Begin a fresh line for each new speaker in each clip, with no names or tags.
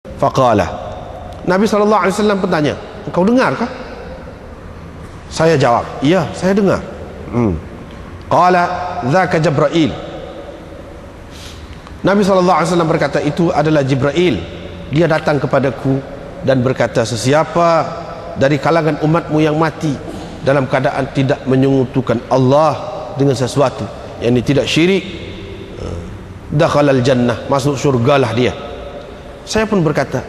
Faqala, Nabi SAW bertanya, engkau dengarkah? Saya jawab, iya, saya dengar. Qala dzaka Jibril. Nabi SAW berkata, itu adalah Jibril. Dia datang kepadaku dan berkata, sesiapa dari kalangan umatmu yang mati dalam keadaan tidak menyekutukan Allah dengan sesuatu, yang tidak syirik, dakhalal jannah, masuk syurgalah dia. Saya pun berkata,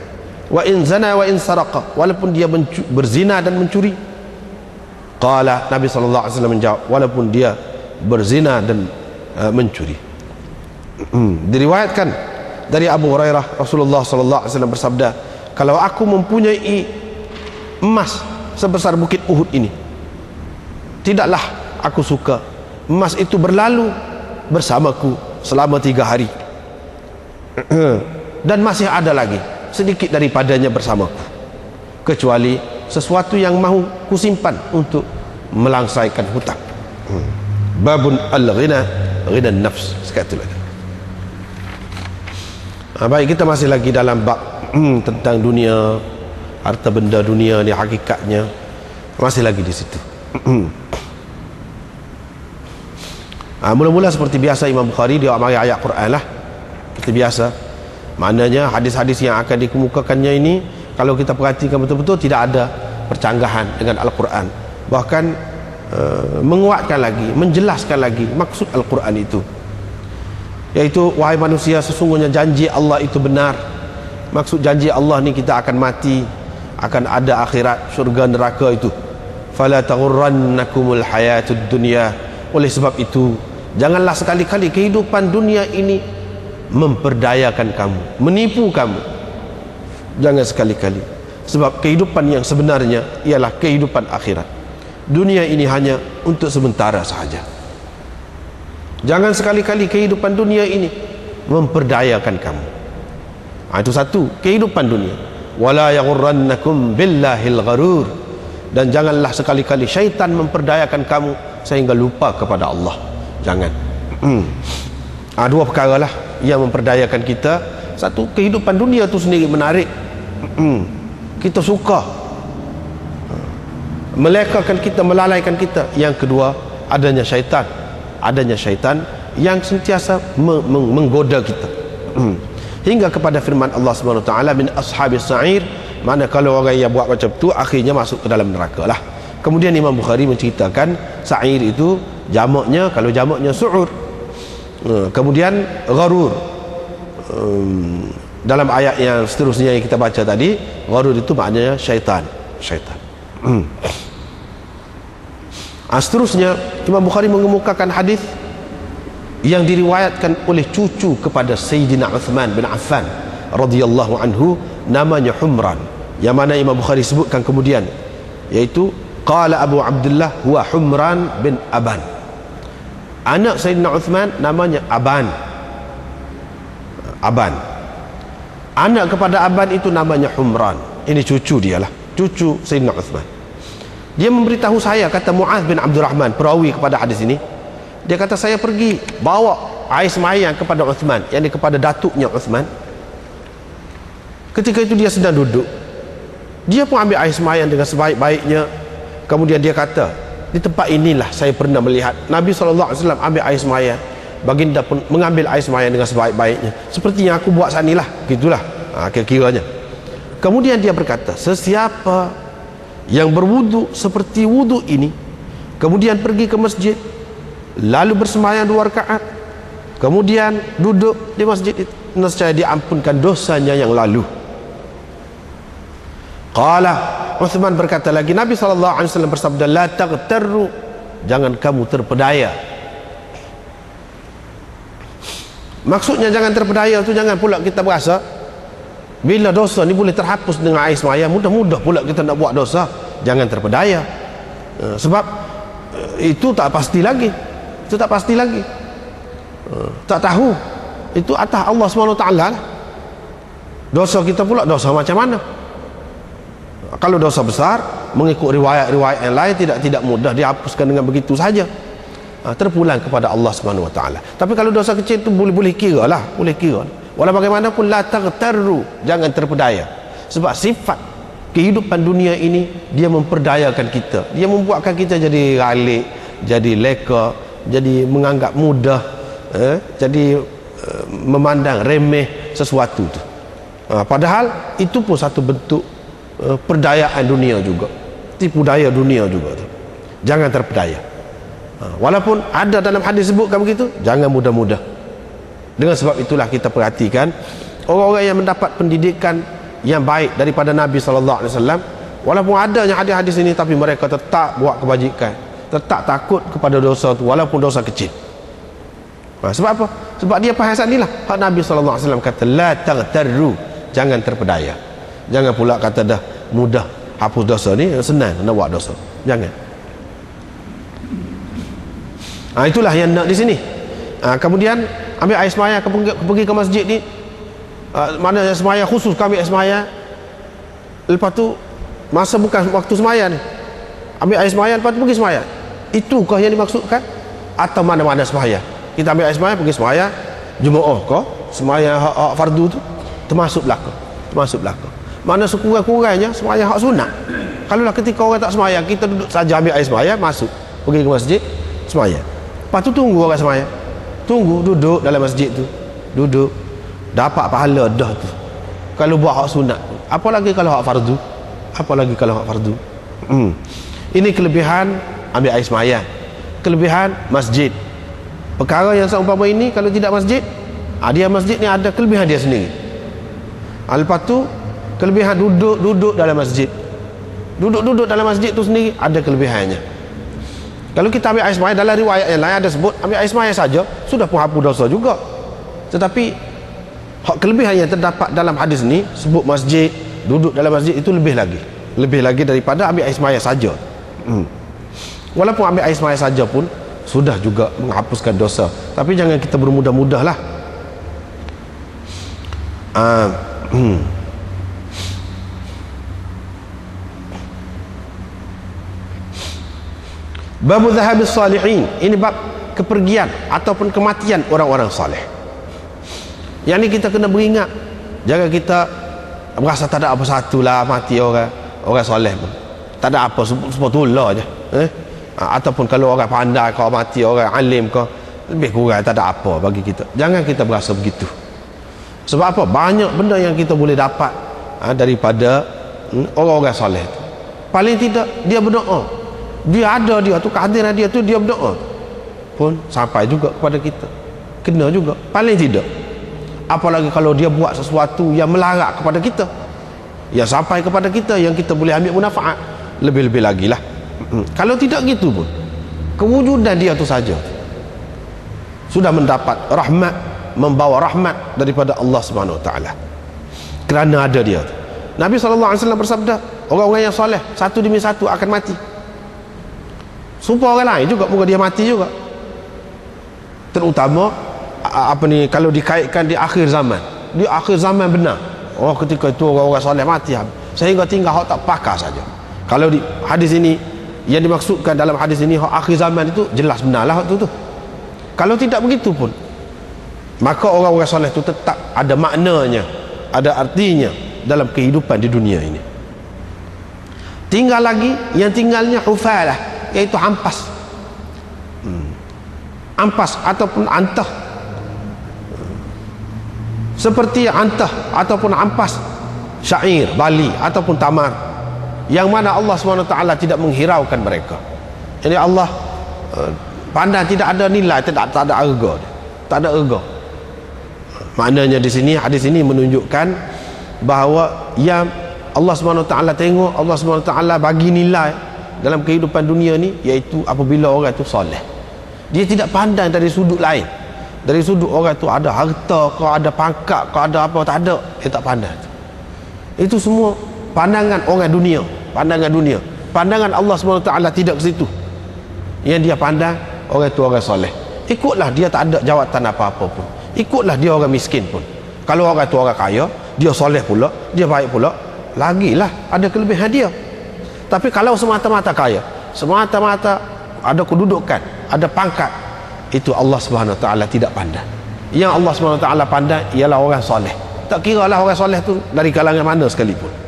wa in zana wa in saraqa, walaupun dia berzina dan mencuri. Qala, Nabi SAW menjawab, walaupun dia berzina dan mencuri. Diriwayatkan dari Abu Hurairah, Rasulullah SAW bersabda, kalau aku mempunyai emas sebesar bukit Uhud ini, tidaklah aku suka emas itu berlalu bersamaku selama 3 hari dan masih ada lagi sedikit daripadanya bersamaku, kecuali sesuatu yang mahu kusimpan untuk melangsaikan hutang. Babun al-ghina, ghina nafs. Sekali lagi. Baik, kita masih lagi dalam bab tentang dunia, harta benda dunia ni hakikatnya masih lagi di situ. Mula-mula seperti biasa Imam Bukhari dia mari ayat Quran lah, seperti biasa. Maknanya hadis-hadis yang akan dikemukakannya ini, kalau kita perhatikan betul-betul, tidak ada percanggahan dengan Al-Quran, bahkan menguatkan lagi, menjelaskan lagi maksud Al-Quran itu, yaitu, wahai manusia, sesungguhnya janji Allah itu benar. Maksud janji Allah ni kita akan mati, akan ada akhirat, syurga neraka itu. Fala taghurrannakumul hayatud dunya. Oleh sebab itu, janganlah sekali-kali kehidupan dunia ini memperdayakan kamu, menipu kamu. Jangan sekali-kali, sebab kehidupan yang sebenarnya ialah kehidupan akhirat. Dunia ini hanya untuk sementara sahaja. Jangan sekali-kali kehidupan dunia ini memperdayakan kamu. Itu satu, kehidupan dunia. Wala yaghurrannakum billahil gharur. Dan janganlah sekali-kali syaitan memperdayakan kamu sehingga lupa kepada Allah. Jangan. Dua perkara lah yang memperdayakan kita. Satu, kehidupan dunia tu sendiri menarik, kita suka, melekakan kita, melalaikan kita. Yang kedua, adanya syaitan yang sentiasa menggoda kita, hingga kepada firman Allah SWT, min ashabis sa'ir, mana kalau orang yang buat macam tu akhirnya masuk ke dalam neraka lah. Kemudian Imam Bukhari menceritakan sa'ir itu jamaknya, kalau jamaknya su'ur, kemudian gharur. Dalam ayat yang seterusnya yang kita baca tadi, gharur itu maknanya syaitan. Seterusnya Imam Bukhari mengemukakan hadis yang diriwayatkan oleh cucu kepada Sayyidina Uthman bin Affan radhiyallahu anhu, namanya Humran, yang mana Imam Bukhari sebutkan kemudian, yaitu qala Abu Abdullah huwa Humran bin Aban. Anak Sayyidina Uthman namanya Aban. Anak kepada Aban itu namanya Humran. Ini cucu dia lah, cucu Sayyidina Uthman. Dia memberitahu saya, kata Mu'adz bin Abdurrahman, perawi kepada hadis ini, dia kata, saya pergi bawa air semayang kepada Uthman, yakni kepada datuknya Uthman. Ketika itu dia sedang duduk, dia pun ambil air semayang dengan sebaik-baiknya. Kemudian dia kata, di tempat inilah saya pernah melihat Nabi SAW ambil air semayang, baginda pun mengambil air semayang dengan sebaik-baiknya, seperti yang aku buat sanilah, gitulah kira-kiranya. Kemudian dia berkata, sesiapa yang berwudu seperti wudu ini, kemudian pergi ke masjid, lalu bersemayam 2 rakaat, kemudian duduk di masjid itu, nescaya diampunkan dosanya yang lalu. Qala, Uthman berkata lagi, Nabi SAW bersabda, la taghtarru, jangan kamu terpedaya. Maksudnya jangan terpedaya tu, jangan pula kita berasa bila dosa ni boleh terhapus dengan air semayang, mudah-mudah pula kita nak buat dosa. Jangan terpedaya, sebab itu tak pasti lagi, tak tahu, itu atas Allah SWT lah. Dosa kita pula dosa macam mana? Kalau dosa besar, mengikut riwayat-riwayat yang lain, tidak mudah dihapuskan dengan begitu saja, terpulang kepada Allah SWT. Tapi kalau dosa kecil tu boleh kira lah, Walau bagaimanapun la taghtarru, jangan terpedaya. Sebab sifat kehidupan dunia ini dia memperdayakan kita. Dia membuatkan kita jadi ralik, jadi leka, jadi menganggap mudah, jadi memandang remeh sesuatu tu. Padahal itu pun satu bentuk perdayaan dunia juga, tipu daya dunia juga tu. Jangan terpedaya. Walaupun ada dalam hadis sebutkan begitu, jangan mudah-mudah. Dengan sebab itulah kita perhatikan orang-orang yang mendapat pendidikan yang baik daripada Nabi SAW, walaupun adanya hadis-hadis ini, tapi mereka tetap buat kebajikan, tetap takut kepada dosa itu walaupun dosa kecil. Sebab apa? Sebab dia faham ni lah hak Nabi SAW kata la taghtarru, jangan terpedaya. Jangan pula kata dah mudah hapus dosa ni, senang nak buat dosa. Jangan. Itulah yang nak di sini. Kemudian ambil air semaya, pergi ke masjid ni, mana yang semaya khusus, kami air semaya. Lepas tu masa bukan waktu semaya ni, ambil air semaya, lepas tu pergi semaya. Itukah yang dimaksudkan? Atau mana-mana semaya? Kita ambil air semaya, pergi semaya Jumaat ke semaya hak fardu tu termasuk belaka, termasuk belaka. Mana sekurang-kurangnya semaya hak sunat. Kalaulah ketika orang tak semaya, kita duduk saja ambil air semaya, masuk pergi ke masjid semaya. Lepas tu tunggu orang semaya, tunggu duduk dalam masjid tu, duduk dapat pahala dah tu kalau buat hak sunat. Apalagi kalau hak fardu, apalagi kalau hak fardu. Ini kelebihan ambil air semaya, kelebihan masjid. Perkara yang seumpama ini kalau tidak masjid, dia masjid ni ada kelebihan dia sendiri. Lepas tu kelebihan duduk dalam masjid, duduk dalam masjid tu sendiri ada kelebihannya. Kalau kita ambil air semaya, dalam riwayat yang lain ada sebut ambil air semaya saja sudah pun hapus dosa juga. Tetapi hak kelebihan yang terdapat dalam hadis ni sebut masjid, duduk dalam masjid, itu lebih lagi daripada ambil air semaya saja. Walaupun ambil air semaya saja pun sudah juga menghapuskan dosa, tapi jangan kita bermudah-mudah lah. Bab dhahabis salihin, ini bab kepergian ataupun kematian orang-orang saleh. Yang ni kita kena beringat, jangan kita merasa tak ada apa satu lah mati orang saleh pun tak ada apa, sebetulnya je. Ataupun kalau orang pandai kau mati, orang alim kau lebih kurang tak ada apa bagi kita. Jangan kita berasa begitu. Sebab apa? Banyak benda yang kita boleh dapat daripada orang-orang soleh tu. Paling tidak dia berdoa, dia ada, dia tu kehadiran dia tu, dia berdoa pun sampai juga kepada kita, kena juga paling tidak. Apalagi kalau dia buat sesuatu yang melarat kepada kita, yang sampai kepada kita, yang kita boleh ambil manfaat, lebih-lebih lagi lah. Kalau tidak gitu pun, kewujudan dia tu saja sudah mendapat rahmat, membawa rahmat daripada Allah Subhanahu Wa Taala, kerana ada dia. Nabi SAW bersabda, orang-orang yang soleh satu demi satu akan mati. Sumpah orang lain juga moga dia mati juga. Terutama kalau dikaitkan di akhir zaman, di akhir zaman benar, ketika itu orang-orang soleh mati sehingga tinggal hak tak pakar saja. Kalau di hadis ini yang dimaksudkan dalam hadis ini hak akhir zaman itu jelas benarlah hak tu. Kalau tidak begitu pun, maka orang-orang soleh itu tetap ada maknanya, ada artinya dalam kehidupan di dunia ini. Tinggal lagi yang tinggalnya hufalah, iaitu ampas, ampas ataupun antah, seperti antah ataupun ampas syair, bali ataupun tamar, yang mana Allah SWT tidak menghiraukan mereka. Jadi Allah pandang tidak ada nilai, tidak ada harga, tak ada harga. Maknanya di sini hadis ini menunjukkan bahawa yang Allah SWT tengok, Allah SWT bagi nilai dalam kehidupan dunia ni, iaitu apabila orang itu soleh. Dia tidak pandang dari sudut lain, dari sudut orang itu ada harta kau, ada pangkat kau, ada apa, tak ada. Dia tak pandang. Itu semua pandangan orang dunia, pandangan dunia. Pandangan Allah SWT tidak ke situ. Yang dia pandang orang itu orang soleh. Ikutlah dia tak ada jawatan apa-apa pun, ikutlah dia orang miskin pun, kalau orang itu orang kaya, dia soleh pula, dia baik pula, lagilah ada kelebihan dia. Tapi kalau semata-mata kaya, semata-mata ada kedudukan, ada pangkat, itu Allah Subhanahu Wa Taala tidak pandang. Yang Allah SWT pandai ialah orang soleh. Tak kira lah orang soleh tu dari kalangan mana sekalipun.